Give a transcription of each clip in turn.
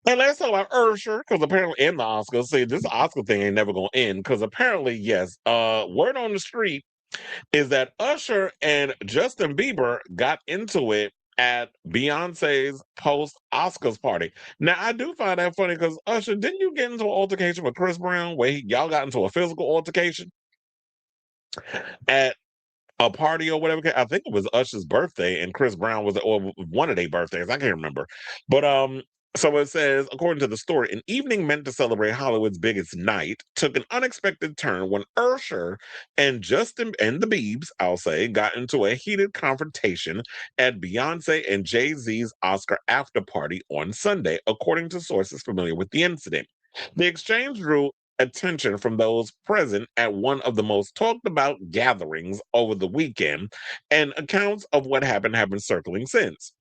And let's talk about Usher, because apparently in the Oscars, see, this Oscar thing ain't never gonna end. Because apparently, yes, word on the street is that Usher and Justin Bieber got into it at Beyonce's post Oscars party. Now, I do find that funny because Usher, didn't you get into an altercation with Chris Brown where y'all got into a physical altercation at a party or whatever? I think it was Usher's birthday and Chris Brown was, or one of their birthdays. I can't remember. But so it says, according to the story, an evening meant to celebrate Hollywood's biggest night took an unexpected turn when Usher and Justin and the Biebs, I'll say, got into a heated confrontation at Beyonce and Jay-Z's Oscar after party on Sunday, according to sources familiar with the incident. The exchange drew attention from those present at one of the most talked about gatherings over the weekend, and accounts of what happened have been circling since.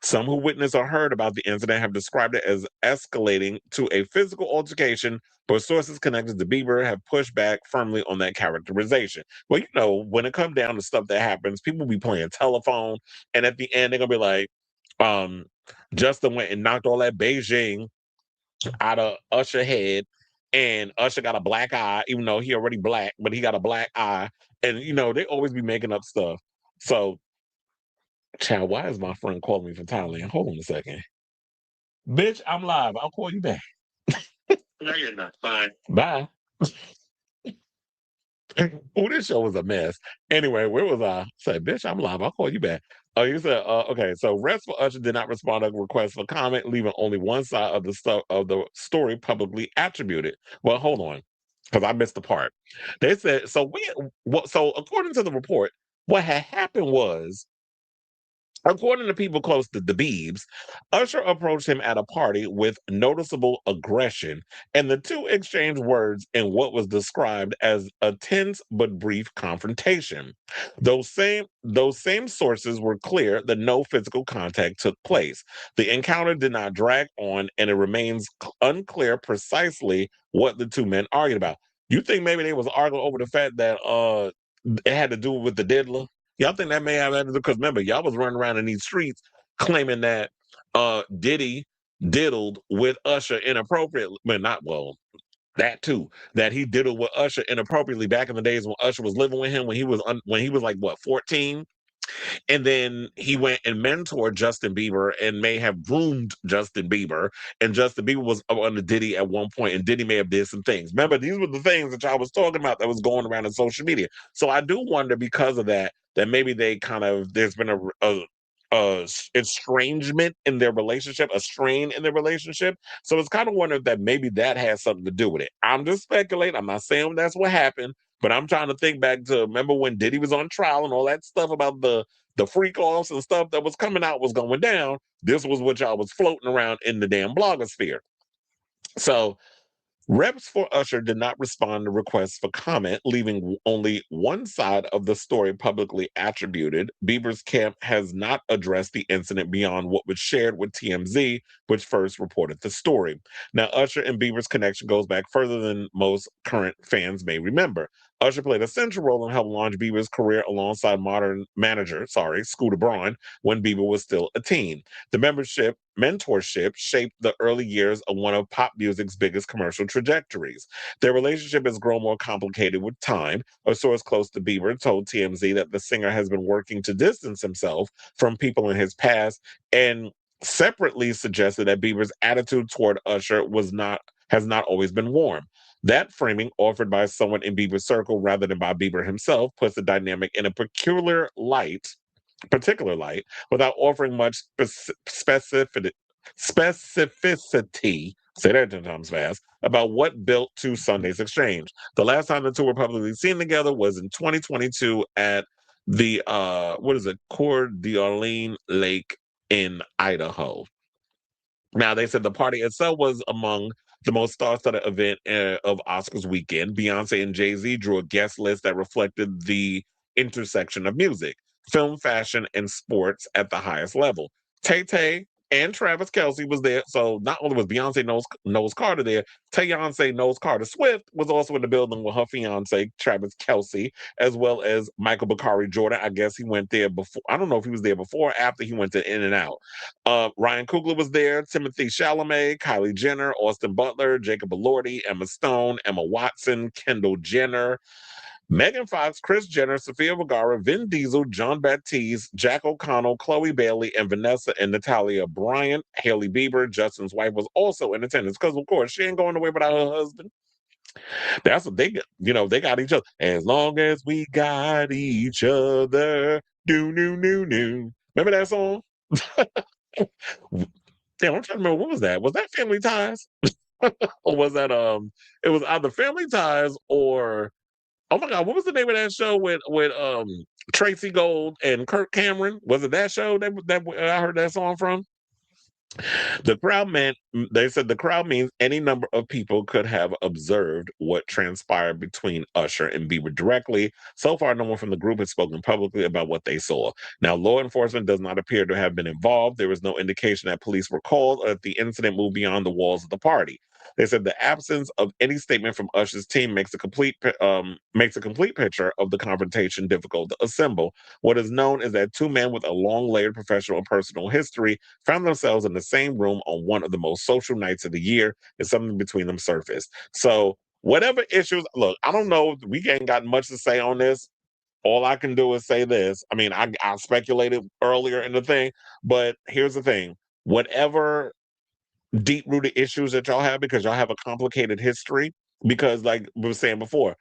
Some who witnessed or heard about the incident have described it as escalating to a physical altercation, but sources connected to Bieber have pushed back firmly on that characterization. Well, when it comes down to stuff that happens, people be playing telephone, and at the end, they're going to be like, um, Justin went and knocked all that Beijing out of Usher head, and Usher got a black eye, even though he already black, but he got a black eye. And they always be making up stuff. So, child, why is my friend calling me from Thailand? Hold on a second. Bitch, I'm live. I'll call you back. No, you're not. Fine. Bye. Oh, this show was a mess. Anyway, where was I? Said, bitch, I'm live. I'll call you back. Oh, you said, okay. So, Restful Usher did not respond to a request for comment, leaving only one side of the stuff of the story publicly attributed. Well, hold on, because I missed the part. They said so. So according to the report, what had happened was, according to people close to the Biebs, Usher approached him at a party with noticeable aggression, and the two exchanged words in what was described as a tense but brief confrontation. Those same sources were clear that no physical contact took place. The encounter did not drag on, and it remains unclear precisely what the two men argued about. You think maybe they was arguing over the fact that it had to do with the diddler? Y'all think that may have anything? Because remember, y'all was running around in these streets claiming that Diddy diddled with Usher inappropriately. Well, not well, that too. That he diddled with Usher inappropriately back in the days when Usher was living with him when he was like what 14, and then he went and mentored Justin Bieber and may have groomed Justin Bieber. And Justin Bieber was under Diddy at one point, and Diddy may have did some things. Remember, these were the things that y'all was talking about that was going around in social media. So I do wonder, because of that, that maybe they kind of there's been a estrangement in their relationship, a strain in their relationship. So it's kind of wondering that maybe that has something to do with it. I'm just speculating. I'm not saying that's what happened, but I'm trying to think back to remember when Diddy was on trial and all that stuff about the freak offs and stuff that was coming out was going down. This was what y'all was floating around in the damn blogosphere. So reps for Usher did not respond to requests for comment, leaving only one side of the story publicly attributed. Bieber's camp has not addressed the incident beyond what was shared with TMZ, which first reported the story. Now, Usher and Bieber's connection goes back further than most current fans may remember. Usher played a central role in helping launch Bieber's career alongside modern manager, Scooter Braun, when Bieber was still a teen. The mentorship shaped the early years of one of pop music's biggest commercial trajectories. Their relationship has grown more complicated with time. A source close to Bieber told TMZ that the singer has been working to distance himself from people in his past, and separately suggested that Bieber's attitude toward Usher has not always been warm. That framing, offered by someone in Bieber's circle rather than by Bieber himself, puts the dynamic in a particular light without offering much specificity. Say that 10 times fast about what built to Sunday's exchange. The last time the two were publicly seen together was in 2022 at the what is it, Coeur d'Alene Lake in Idaho. Now, they said the party itself was among the most star-studded event of Oscars weekend. Beyonce and Jay-Z drew a guest list that reflected the intersection of music, film, fashion, and sports at the highest level. Tay Tay and Travis Kelsey was there. So not only was Beyonce knows Carter there, Beyonce knows Carter Swift was also in the building with her fiance Travis Kelsey, as well as Michael Bakari Jordan. I guess he went there before. I don't know if he was there before or after he went to In and Out. Ryan Coogler was there. Timothy Chalamet, Kylie Jenner, Austin Butler, Jacob Elordi, Emma Stone, Emma Watson, Kendall Jenner, Megan Fox, Kris Jenner, Sofia Vergara, Vin Diesel, John Baptiste, Jack O'Connell, Chloe Bailey, and Vanessa and Natalia Bryant. Haley Bieber, Justin's wife, was also in attendance because, of course, she ain't going away without her husband. That's what they got. They got each other. As long as we got each other. Do, new, new, new. Remember that song? Damn, I'm trying to remember. What was that? Was that Family Ties? Or was that, it was either Family Ties or, oh my God, what was the name of that show with Tracy Gold and Kirk Cameron? Was it that show that I heard that song from? The crowd meant They said the crowd means any number of people could have observed what transpired between Usher and Bieber directly. So far, no one from the group has spoken publicly about what they saw. Now, law enforcement does not appear to have been involved. There was no indication that police were called or that the incident moved beyond the walls of the party. They said the absence of any statement from Usher's team makes a complete picture of the confrontation difficult to assemble. What is known is that two men with a long layered professional and personal history found themselves in the same room on one of the most social nights of the year, and something between them surfaced. So, whatever issues, look, I don't know. We ain't got much to say on this. All I can do is say this. I mean, I speculated earlier in the thing, but here's the thing. Whatever deep rooted issues that y'all have, because y'all have a complicated history, because, like we were saying before,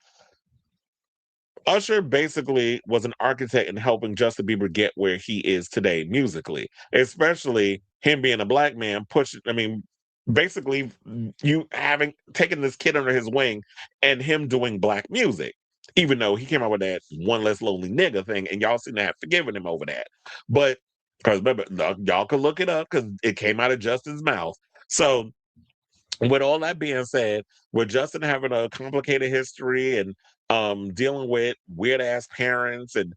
Usher basically was an architect in helping Justin Bieber get where he is today musically, especially him being a black man. Basically, you having taken this kid under his wing and him doing black music, even though he came out with that one less lonely nigga thing, and y'all seem to have forgiven him over that. But because remember, y'all can look it up because it came out of Justin's mouth. So with all that being said, with Justin having a complicated history and dealing with weird ass parents and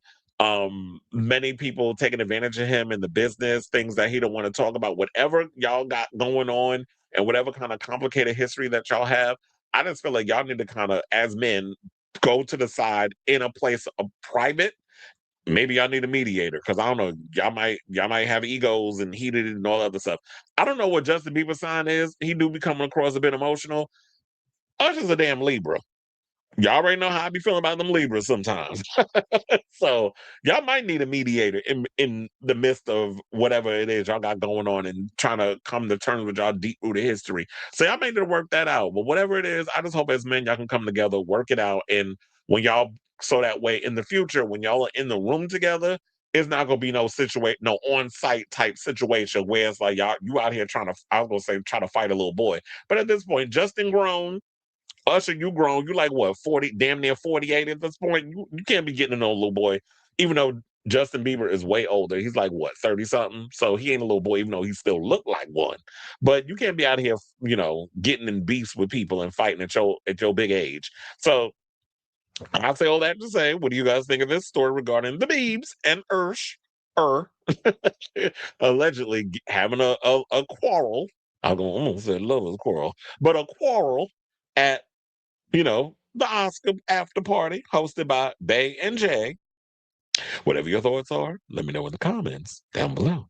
many people taking advantage of him in the business, things that he don't want to talk about, whatever y'all got going on and whatever kind of complicated history that y'all have, I just feel like y'all need to kind of, as men, go to the side in a place of private. Maybe y'all need a mediator because I don't know. Y'all might have egos and heated and all other stuff. I don't know what Justin Bieber's sign is. He do be coming across a bit emotional. Usher's a damn Libra. Y'all already know how I be feeling about them Libras sometimes. So y'all might need a mediator in the midst of whatever it is y'all got going on and trying to come to terms with y'all deep rooted history. So y'all may need to work that out. But whatever it is, I just hope as men y'all can come together, work it out, and when y'all so that way in the future when y'all are in the room together, it's not gonna be no on-site type situation where it's like y'all you out here trying to, I was gonna say, try to fight a little boy. But at this point, Justin grown, Usher, you grown. You like what, 40, damn near 48 at this point. You can't be getting no little boy, even though Justin Bieber is way older. He's like what, 30 something. So he ain't a little boy, even though he still look like one. But you can't be out here, getting in beefs with people and fighting at your big age. So I say all that to say, what do you guys think of this story regarding the Biebs and Er allegedly having a quarrel? I'm gonna say love is a quarrel, but a quarrel at the Oscar after party hosted by Bay and Jay. Whatever your thoughts are, let me know in the comments down below.